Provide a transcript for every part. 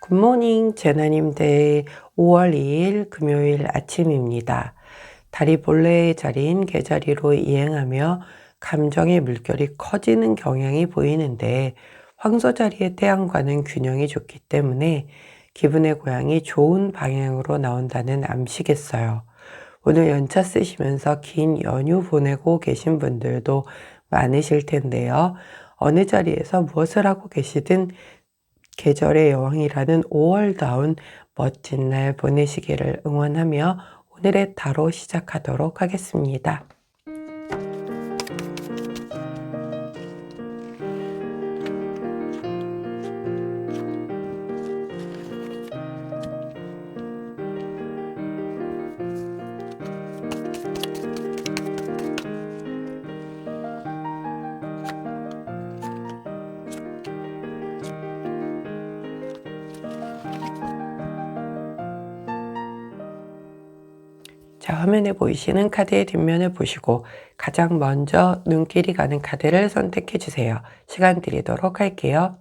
굿모닝 제나님들 5월 2일 금요일 아침입니다. 달이 본래의 자리인 개자리로 이행하며 감정의 물결이 커지는 경향이 보이는데 황소 자리의 태양과는 균형이 좋기 때문에 기분의 고향이 좋은 방향으로 나온다는 암시겠어요. 오늘 연차 쓰시면서 긴 연휴 보내고 계신 분들도 많으실 텐데요. 어느 자리에서 무엇을 하고 계시든 계절의 여왕이라는 5월다운 멋진 날 보내시기를 응원하며 오늘의 타로 시작하도록 하겠습니다. 자, 화면에 보이시는 카드의 뒷면을 보시고 가장 먼저 눈길이 가는 카드를 선택해 주세요. 시간 드리도록 할게요.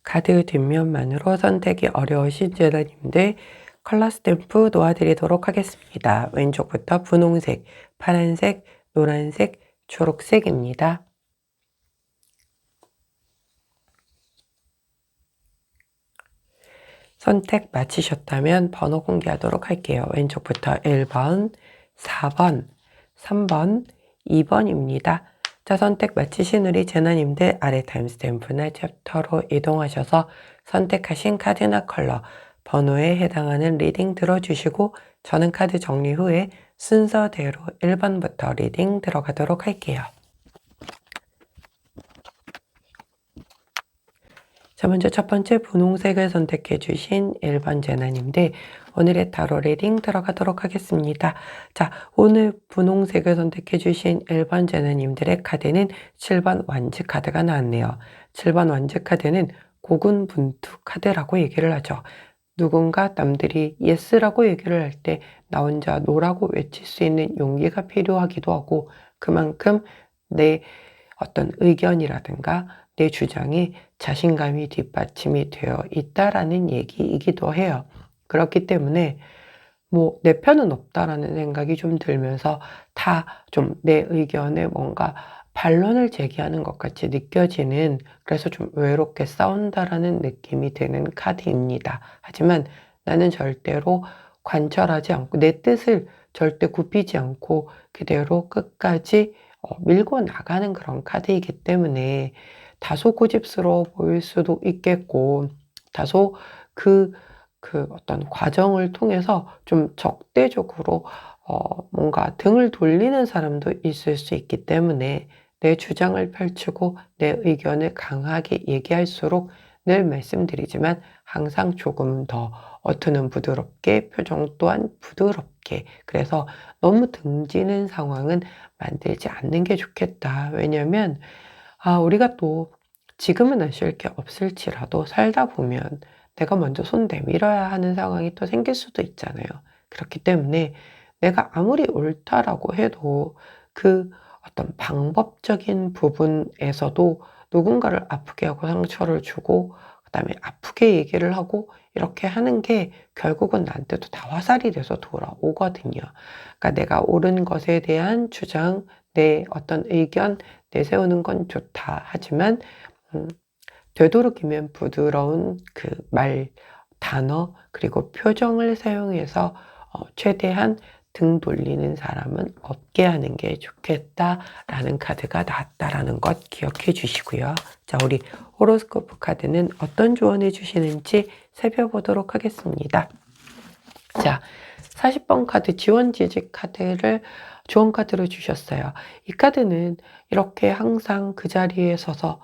카드 뒷면만으로 선택이 어려우신 제자님들 컬러 스탬프 놓아드리도록 하겠습니다. 왼쪽부터 분홍색, 파란색, 노란색, 초록색입니다. 선택 마치셨다면 번호 공개하도록 할게요. 왼쪽부터 1번, 4번, 3번, 2번입니다. 자, 선택 마치신 우리 제나님들 아래 타임스탬프나 챕터로 이동하셔서 선택하신 카드나 컬러, 번호에 해당하는 리딩 들어주시고 저는 카드 정리 후에 순서대로 1번부터 리딩 들어가도록 할게요. 자, 먼저 첫 번째 분홍색을 선택해 주신 1번 제나님들 오늘의 타로 리딩 들어가도록 하겠습니다. 자, 오늘 분홍색을 선택해 주신 1번 제나님들의 카드는 7번 완즈 카드가 나왔네요. 7번 완즈 카드는 고군분투 카드라고 얘기를 하죠. 누군가 남들이 예스라고 얘기를 할 때 나 혼자 노라고 외칠 수 있는 용기가 필요하기도 하고 그만큼 내 어떤 의견이라든가 내 주장이 자신감이 뒷받침이 되어 있다라는 얘기이기도 해요. 그렇기 때문에 뭐 내 편은 없다라는 생각이 좀 들면서 다 좀 내 의견에 뭔가 반론을 제기하는 것 같이 느껴지는 그래서 좀 외롭게 싸운다라는 느낌이 드는 카드입니다. 하지만 나는 절대로 관철하지 않고 내 뜻을 절대 굽히지 않고 그대로 끝까지 밀고 나가는 그런 카드이기 때문에 다소 고집스러워 보일 수도 있겠고 다소 그 어떤 과정을 통해서 좀 적대적으로 뭔가 등을 돌리는 사람도 있을 수 있기 때문에 내 주장을 펼치고 내 의견을 강하게 얘기할수록 늘 말씀드리지만 항상 조금 더 어투는 부드럽게 표정 또한 부드럽게 그래서 너무 등지는 상황은 만들지 않는 게 좋겠다. 왜냐면 우리가 또 지금은 아실 게 없을지라도 살다 보면 내가 먼저 손 내밀어야 하는 상황이 또 생길 수도 있잖아요. 그렇기 때문에 내가 아무리 옳다라고 해도 그 어떤 방법적인 부분에서도 누군가를 아프게 하고 상처를 주고 그다음에 아프게 얘기를 하고 이렇게 하는 게 결국은 나한테도 다 화살이 돼서 돌아오거든요. 그러니까 내가 옳은 것에 대한 주장, 내 어떤 의견 내세우는 건 좋다. 하지만 되도록이면 부드러운 그 말, 단어 그리고 표정을 사용해서 최대한 등 돌리는 사람은 없게 하는 게 좋겠다라는 카드가 나왔다라는 것 기억해 주시고요. 자, 우리 호로스코프 카드는 어떤 조언해 주시는지 살펴보도록 하겠습니다. 자, 40번 카드 지원지지 카드를 조언 카드로 주셨어요. 이 카드는 이렇게 항상 그 자리에 서서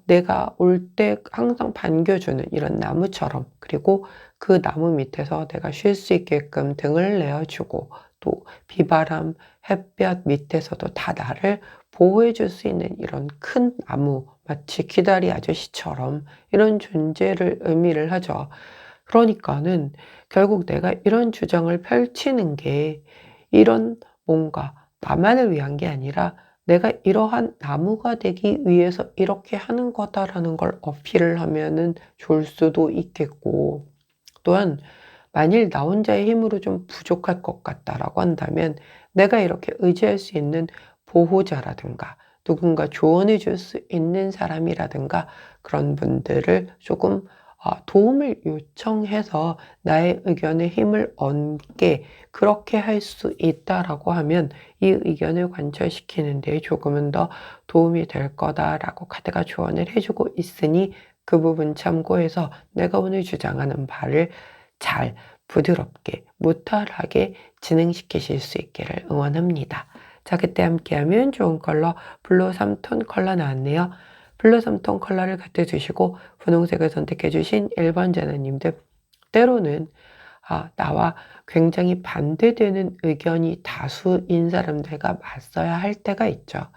내가 올 때 항상 반겨주는 이런 나무처럼 그리고 그 나무 밑에서 내가 쉴 수 있게끔 등을 내어주고 또 비바람, 햇볕 밑에서도 다 나를 보호해 줄 수 있는 이런 큰 나무 마치 귀다리 아저씨처럼 이런 존재를 의미를 하죠. 그러니까는 결국 내가 이런 주장을 펼치는 게 이런 뭔가 나만을 위한 게 아니라 내가 이러한 나무가 되기 위해서 이렇게 하는 거다라는 걸 어필을 하면은 좋을 수도 있겠고, 또한 만일 나 혼자의 힘으로 좀 부족할 것 같다라고 한다면 내가 이렇게 의지할 수 있는 보호자라든가 누군가 조언해 줄 수 있는 사람이라든가 그런 분들을 조금 도움을 요청해서 나의 의견에 힘을 얻게 그렇게 할 수 있다라고 하면 이 의견을 관철시키는 데 조금은 더 도움이 될 거다라고 카드가 조언을 해주고 있으니 그 부분 참고해서 내가 오늘 주장하는 바를 잘 부드럽게 무탈하게 진행시키실 수 있기를 응원합니다. 자, 그때 함께하면 좋은 컬러 블루 3톤 컬러 나왔네요. 블루 3톤 컬러를 갖다 주시고 분홍색을 선택해 주신 1번 제너님들, 때로는 나와 굉장히 반대되는 의견이 다수인 사람들과 맞서야 할 때가 있죠.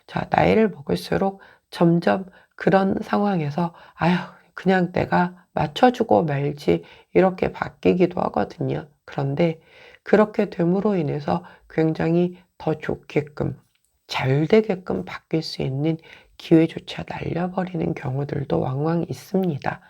자, 나이를 먹을수록 점점 그런 상황에서 아휴, 그냥 내가 맞춰주고 말지 이렇게 바뀌기도 하거든요. 그런데 그렇게 됨으로 인해서 굉장히 더 좋게끔 잘 되게끔 바뀔 수 있는 기회조차 날려버리는 경우들도 왕왕 있습니다.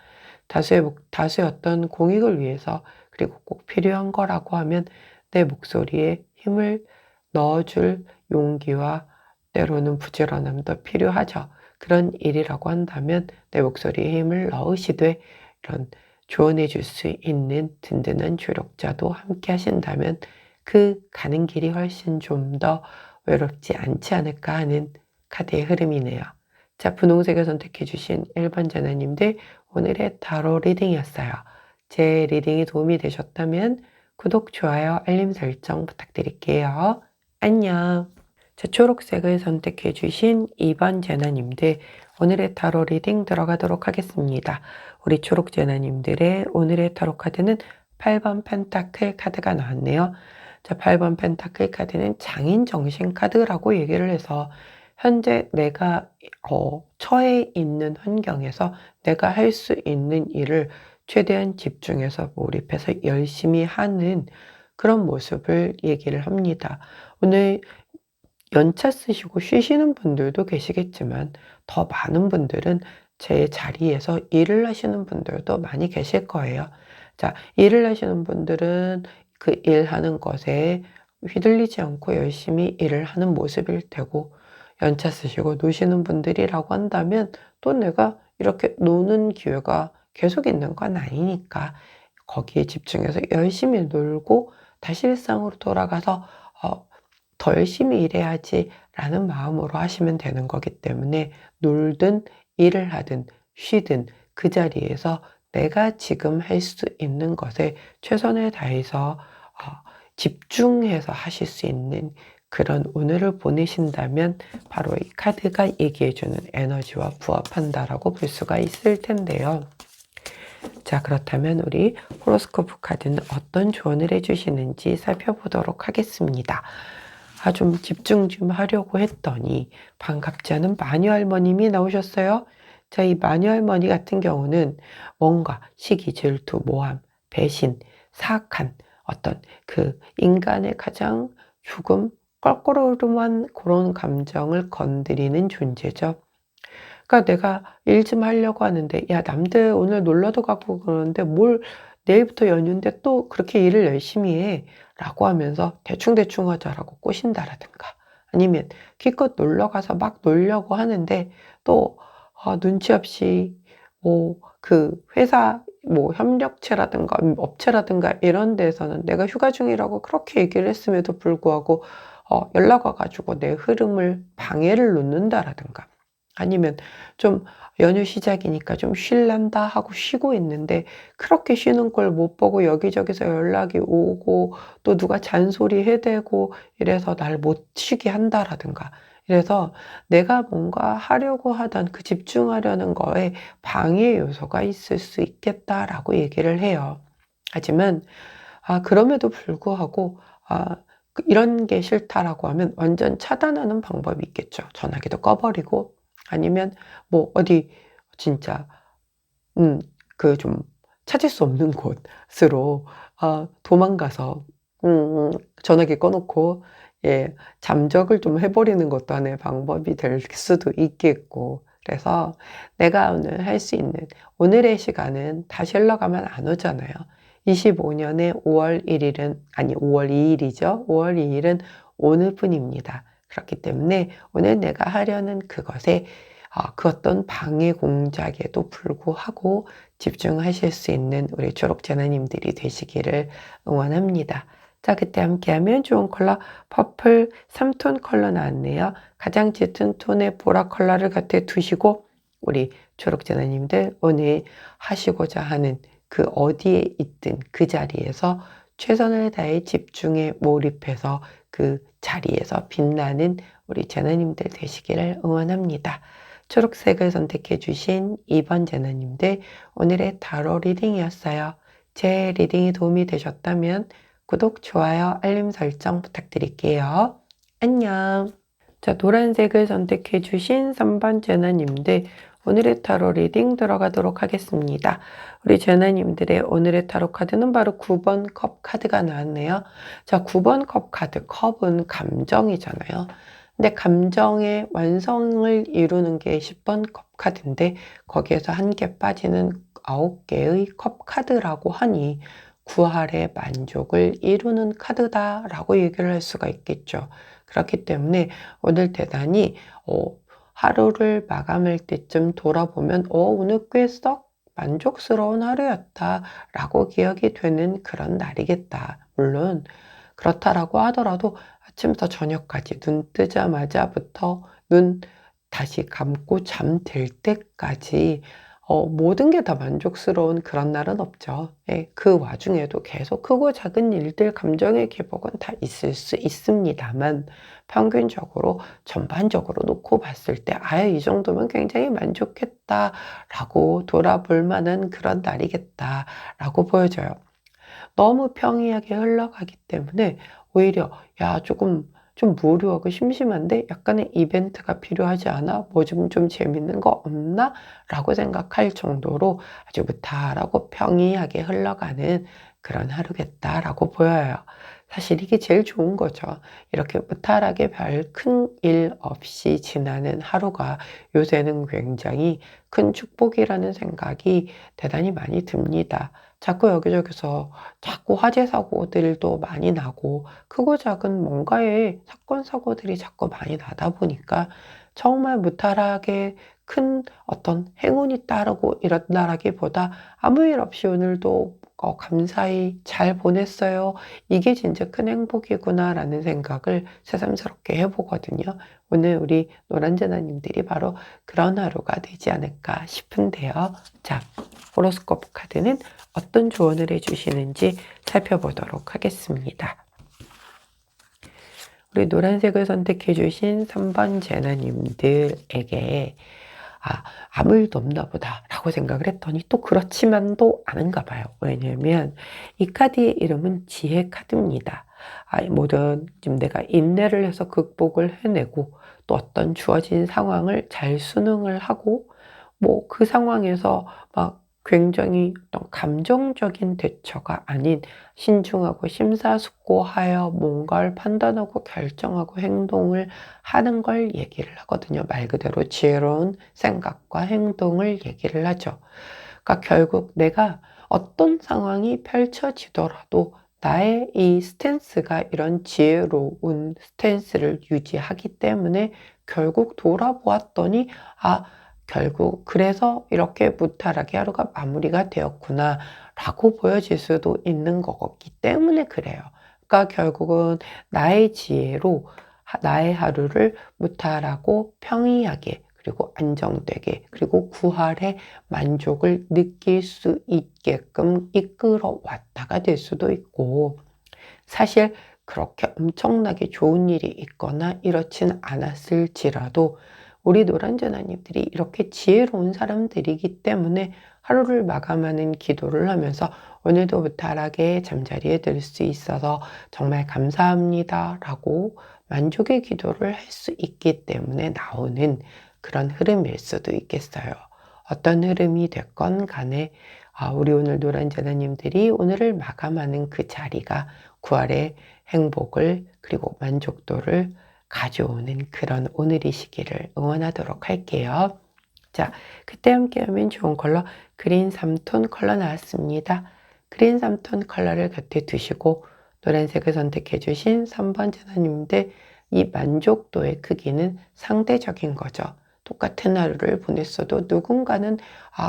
다수의 어떤 공익을 위해서 그리고 꼭 필요한 거라고 하면 내 목소리에 힘을 넣어줄 용기와 때로는 부지런함도 필요하죠. 그런 일이라고 한다면 내 목소리에 힘을 넣으시되 이런 조언해 줄 수 있는 든든한 조력자도 함께 하신다면 그 가는 길이 훨씬 좀 더 외롭지 않지 않을까 하는 카드의 흐름이네요. 자, 분홍색을 선택해 주신 1번 제나님들, 오늘의 타로 리딩이었어요. 제 리딩이 도움이 되셨다면 구독, 좋아요, 알림 설정 부탁드릴게요. 안녕. 자, 초록색을 선택해 주신 2번 제나님들, 오늘의 타로 리딩 들어가도록 하겠습니다. 우리 초록 제나님들의 오늘의 타로 카드는 8번 펜타클 카드가 나왔네요. 자, 8번 펜타클 카드는 장인 정신 카드라고 얘기를 해서 현재 내가 처해 있는 환경에서 내가 할 수 있는 일을 최대한 집중해서 몰입해서 열심히 하는 그런 모습을 얘기를 합니다. 오늘 연차 쓰시고 쉬시는 분들도 계시겠지만 더 많은 분들은 제 자리에서 일을 하시는 분들도 많이 계실 거예요. 자, 일을 하시는 분들은 그 일하는 것에 휘둘리지 않고 열심히 일을 하는 모습일 테고, 연차 쓰시고 노시는 분들이라고 한다면 또 내가 이렇게 노는 기회가 계속 있는 건 아니니까 거기에 집중해서 열심히 놀고 다시 일상으로 돌아가서 더 열심히 일해야지라는 마음으로 하시면 되는 거기 때문에 놀든 일을 하든 쉬든 그 자리에서 내가 지금 할 수 있는 것에 최선을 다해서 집중해서 하실 수 있는 그런 오늘을 보내신다면 바로 이 카드가 얘기해주는 에너지와 부합한다라고 볼 수가 있을 텐데요. 자, 그렇다면 우리 호로스코프 카드는 어떤 조언을 해주시는지 살펴보도록 하겠습니다. 좀 집중 좀 하려고 했더니 반갑지 않은 마녀 할머님이 나오셨어요. 자, 이 마녀 할머니 같은 경우는 뭔가 시기, 질투, 모함, 배신, 사악한 어떤 그 인간의 가장 조금 껄끄러움한 그런 감정을 건드리는 존재죠. 그러니까 내가 일 좀 하려고 하는데 야, 남들 오늘 놀러도 가고 그러는데 뭘 내일부터 연휴인데 또 그렇게 일을 열심히 해 라고 하면서 대충대충 하자라고 꼬신다라든가, 아니면 기껏 놀러 가서 막 놀려고 하는데 또 눈치 없이 뭐 그 회사 뭐 협력체라든가 업체라든가 이런 데서는 내가 휴가 중이라고 그렇게 얘기를 했음에도 불구하고 연락 와가지고 내 흐름을 방해를 놓는다라든가, 아니면 좀 연휴 시작이니까 좀 쉴란다 하고 쉬고 있는데 그렇게 쉬는 걸 못 보고 여기저기서 연락이 오고 또 누가 잔소리 해대고 이래서 날 못 쉬게 한다라든가, 이래서 내가 뭔가 하려고 하던 그 집중하려는 거에 방해 요소가 있을 수 있겠다라고 얘기를 해요. 하지만 그럼에도 불구하고 이런 게 싫다라고 하면 완전 차단하는 방법이 있겠죠. 전화기도 꺼버리고, 아니면 뭐 어디 진짜 그 좀 찾을 수 없는 곳으로 도망가서 전화기 꺼놓고 예, 잠적을 좀 해버리는 것도 하나의 방법이 될 수도 있겠고, 그래서 내가 오늘 할 수 있는 오늘의 시간은 다시 흘러가면 안 오잖아요. 25년의 5월 1일은, 아니 5월 2일이죠. 5월 2일은 오늘뿐입니다. 그렇기 때문에 오늘 내가 하려는 그것에 그 어떤 방해 공작에도 불구하고 집중하실 수 있는 우리 초록재나님들이 되시기를 응원합니다. 자, 그때 함께하면 좋은 컬러 퍼플 3톤 컬러 나왔네요. 가장 짙은 톤의 보라 컬러를 곁에 두시고 우리 초록재나님들 오늘 하시고자 하는 그 어디에 있든 그 자리에서 최선을 다해 집중에 몰입해서 그 자리에서 빛나는 우리 재나님들 되시기를 응원합니다. 초록색을 선택해 주신 2번 재나님들 오늘의 타로 리딩이었어요. 제 리딩이 도움이 되셨다면 구독, 좋아요, 알림 설정 부탁드릴게요. 안녕. 자, 노란색을 선택해 주신 3번 재나님들 오늘의 타로 리딩 들어가도록 하겠습니다. 우리 재나님들의 오늘의 타로 카드는 바로 9번 컵 카드가 나왔네요. 자, 9번 컵 카드, 컵은 감정이잖아요. 근데 감정의 완성을 이루는 게 10번 컵 카드인데 거기에서 한 개 빠지는 9개의 컵 카드라고 하니 구할의 만족을 이루는 카드다라고 얘기를 할 수가 있겠죠. 그렇기 때문에 오늘 대단히 하루를 마감할 때쯤 돌아보면 오늘 꽤 썩 만족스러운 하루였다라고 기억이 되는 그런 날이겠다. 물론 그렇다라고 하더라도 아침부터 저녁까지 눈 뜨자마자부터 눈 다시 감고 잠들 때까지 모든 게 다 만족스러운 그런 날은 없죠. 예, 그 와중에도 계속 크고 작은 일들, 감정의 기복은 다 있을 수 있습니다만 평균적으로 전반적으로 놓고 봤을 때 아예 이 정도면 굉장히 만족했다라고 돌아볼 만한 그런 날이겠다라고 보여져요. 너무 평이하게 흘러가기 때문에 오히려 야 조금 좀 무료하고 심심한데 약간의 이벤트가 필요하지 않아? 뭐 좀 재밌는 거 없나? 라고 생각할 정도로 아주 무탈하고 평이하게 흘러가는 그런 하루겠다라고 보여요. 사실 이게 제일 좋은 거죠. 이렇게 무탈하게 별 큰 일 없이 지나는 하루가 요새는 굉장히 큰 축복이라는 생각이 대단히 많이 듭니다. 자꾸 여기저기서 자꾸 화재 사고들도 많이 나고 크고 작은 뭔가의 사건 사고들이 자꾸 많이 나다 보니까 정말 무탈하게 큰 어떤 행운이 따르고 이런다라기보다 아무 일 없이 오늘도 감사히 잘 보냈어요. 이게 진짜 큰 행복이구나라는 생각을 새삼스럽게 해보거든요. 오늘 우리 노란재나님들이 바로 그런 하루가 되지 않을까 싶은데요. 자, 호로스코프 카드는 어떤 조언을 해주시는지 살펴보도록 하겠습니다. 우리 노란색을 선택해 주신 3번 재나님들에게 아무 일도 없나 보다 라고 생각을 했더니 또 그렇지만도 않은가 봐요. 왜냐면 이 카드의 이름은 지혜 카드입니다. 뭐든 지금 내가 인내를 해서 극복을 해내고 또 어떤 주어진 상황을 잘 수능을 하고 뭐 그 상황에서 막 굉장히 어떤 감정적인 대처가 아닌 신중하고 심사숙고하여 뭔가를 판단하고 결정하고 행동을 하는 걸 얘기를 하거든요. 말 그대로 지혜로운 생각과 행동을 얘기를 하죠. 그러니까 결국 내가 어떤 상황이 펼쳐지더라도 나의 이 스탠스가 이런 지혜로운 스탠스를 유지하기 때문에 결국 돌아보았더니 결국 그래서 이렇게 무탈하게 하루가 마무리가 되었구나 라고 보여질 수도 있는 거기 때문에 그래요. 그러니까 결국은 나의 지혜로 나의 하루를 무탈하고 평이하게 그리고 안정되게 그리고 구할의 만족을 느낄 수 있게끔 이끌어 왔다가 될 수도 있고 사실 그렇게 엄청나게 좋은 일이 있거나 이렇진 않았을지라도 우리 노란재나님들이 이렇게 지혜로운 사람들이기 때문에 하루를 마감하는 기도를 하면서 오늘도 무탈하게 잠자리에 들 수 있어서 정말 감사합니다 라고 만족의 기도를 할 수 있기 때문에 나오는 그런 흐름일 수도 있겠어요. 어떤 흐름이 됐건 간에 우리 오늘 노란재나님들이 오늘을 마감하는 그 자리가 9월의 행복을 그리고 만족도를 가져오는 그런 오늘이시기를 응원하도록 할게요. 자, 그때 함께하면 좋은 컬러 그린 3톤 컬러 나왔습니다. 그린 3톤 컬러를 곁에 두시고 노란색을 선택해 주신 3번 제나님들 이 만족도의 크기는 상대적인 거죠. 똑같은 하루를 보냈어도 누군가는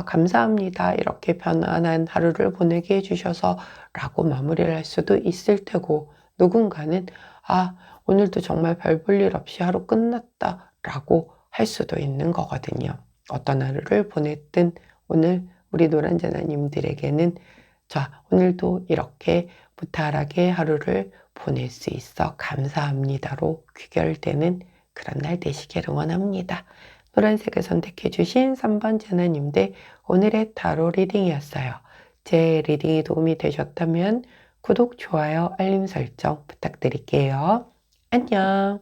감사합니다. 이렇게 편안한 하루를 보내게 해주셔서 라고 마무리를 할 수도 있을 테고 누군가는 오늘도 정말 별 볼 일 없이 하루 끝났다 라고 할 수도 있는 거거든요. 어떤 하루를 보냈든 오늘 우리 노란제나님들에게는 자, 오늘도 이렇게 무탈하게 하루를 보낼 수 있어 감사합니다로 귀결되는 그런 날 되시길 응원합니다. 노란색을 선택해 주신 3번 제나님들 오늘의 타로 리딩이었어요. 제 리딩이 도움이 되셨다면 구독, 좋아요, 알림 설정 부탁드릴게요. 안녕.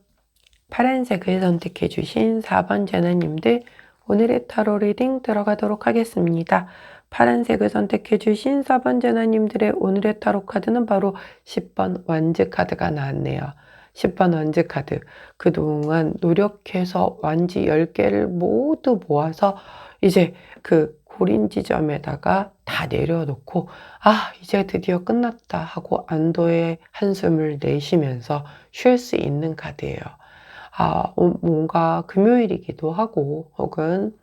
파란색을 선택해 주신 4번 제나님들 오늘의 타로 리딩 들어가도록 하겠습니다. 파란색을 선택해 주신 4번 제나님들의 오늘의 타로 카드는 바로 10번 완즈 카드가 나왔네요. 10번 완즈 카드. 그동안 노력해서 완지 10개를 모두 모아서 이제 그 고린 지점에다가 다 내려놓고 이제 드디어 끝났다 하고 안도의 한숨을 내쉬면서 쉴 수 있는 카드예요. 뭔가 금요일이기도 하고 혹은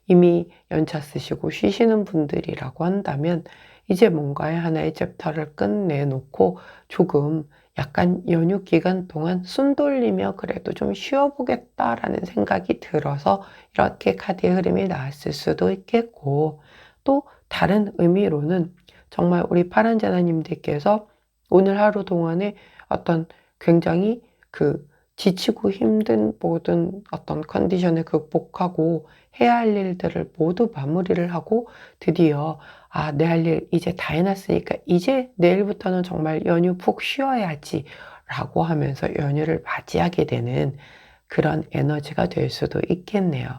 이미 연차 쓰시고 쉬시는 분들이라고 한다면 이제 뭔가의 하나의 챕터를 끝내놓고 조금 약간 연휴 기간 동안 숨 돌리며 그래도 좀 쉬어보겠다라는 생각이 들어서 이렇게 카드의 흐름이 나왔을 수도 있겠고 또 다른 의미로는 정말 우리 파란 제나님들께서 오늘 하루 동안에 어떤 굉장히 지치고 힘든 모든 어떤 컨디션을 극복하고 해야 할 일들을 모두 마무리를 하고 드디어 내 할 일 이제 다 해놨으니까 이제 내일부터는 정말 연휴 푹 쉬어야지 라고 하면서 연휴를 맞이하게 되는 그런 에너지가 될 수도 있겠네요.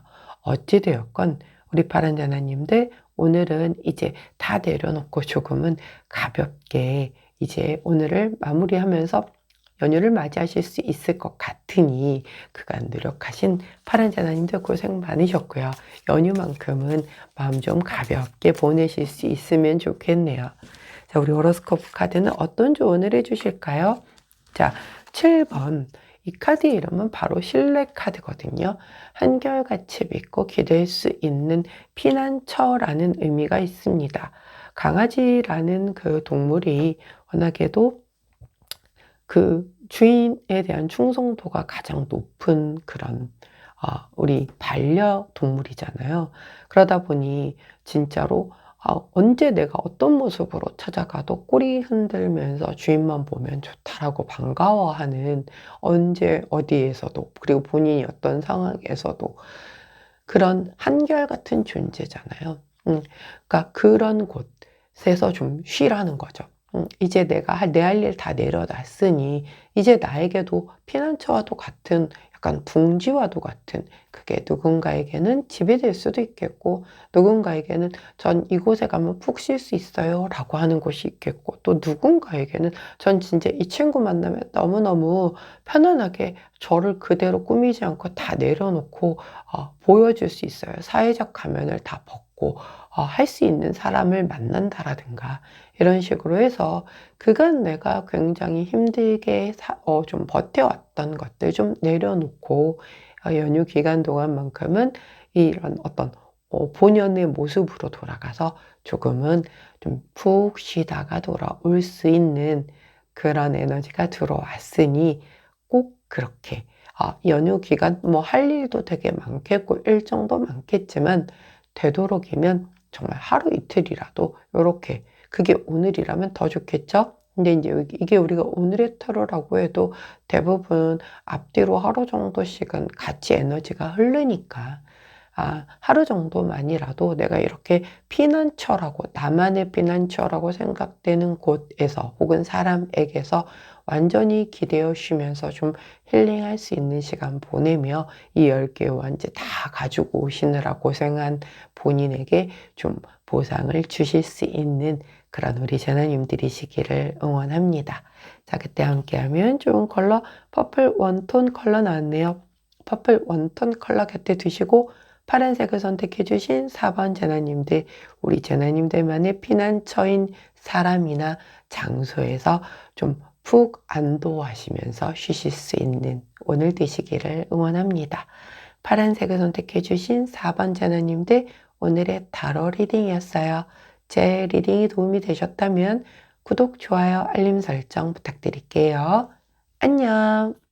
어찌되었건 우리 파란 자나님들 오늘은 이제 다 내려놓고 조금은 가볍게 이제 오늘을 마무리하면서 연휴를 맞이하실 수 있을 것 같으니 그간 노력하신 파란 자나님들 고생 많으셨고요. 연휴만큼은 마음 좀 가볍게 보내실 수 있으면 좋겠네요. 자, 우리 호로스코프 카드는 어떤 조언을 해주실까요? 자, 7번. 이 카드 이름은 바로 신뢰 카드거든요. 한결같이 믿고 기댈 수 있는 피난처라는 의미가 있습니다. 강아지라는 그 동물이 워낙에도 그 주인에 대한 충성도가 가장 높은 그런 우리 반려동물이잖아요. 그러다 보니 진짜로 언제 내가 어떤 모습으로 찾아가도 꼬리 흔들면서 주인만 보면 좋다라고 반가워하는 언제 어디에서도 그리고 본인이 어떤 상황에서도 그런 한결같은 존재잖아요. 그러니까 그런 곳에서 좀 쉬라는 거죠. 이제 내가 내 할 일 다 내려놨으니 이제 나에게도 피난처와도 같은 약간 둥지와도 같은 그게 누군가에게는 집이 될 수도 있겠고 누군가에게는 전 이곳에 가면 푹 쉴 수 있어요 라고 하는 곳이 있겠고 또 누군가에게는 전 진짜 이 친구 만나면 너무너무 편안하게 저를 그대로 꾸미지 않고 다 내려놓고 보여줄 수 있어요. 사회적 가면을 다 벗고 할 수 있는 사람을 만난다라든가 이런 식으로 해서 그간 내가 굉장히 힘들게 좀 버텨왔던 것들 좀 내려놓고 연휴 기간 동안만큼은 이런 어떤 본연의 모습으로 돌아가서 조금은 좀 푹 쉬다가 돌아올 수 있는 그런 에너지가 들어왔으니 꼭 그렇게 연휴 기간 뭐 할 일도 되게 많겠고 일정도 많겠지만 되도록이면 정말 하루 이틀이라도 이렇게 그게 오늘이라면 더 좋겠죠? 근데 이제 이게 우리가 오늘의 타로라고 해도 대부분 앞뒤로 하루 정도씩은 같이 에너지가 흐르니까 하루 정도만이라도 내가 이렇게 피난처라고 나만의 피난처라고 생각되는 곳에서 혹은 사람에게서 완전히 기대어 쉬면서 좀 힐링할 수 있는 시간 보내며 이 10개의 완지 다 가지고 오시느라 고생한 본인에게 좀 보상을 주실 수 있는 그런 우리 제나님들이시기를 응원합니다. 자, 그때 함께하면 좋은 컬러 퍼플 원톤 컬러 나왔네요. 퍼플 원톤 컬러 곁에 두시고 파란색을 선택해 주신 4번 제나님들, 우리 제나님들만의 피난처인 사람이나 장소에서 좀 푹 안도하시면서 쉬실 수 있는 오늘 되시기를 응원합니다. 파란색을 선택해 주신 4번 제나님들, 오늘의 타로 리딩이었어요. 제 리딩이 도움이 되셨다면 구독, 좋아요, 알림 설정 부탁드릴게요. 안녕!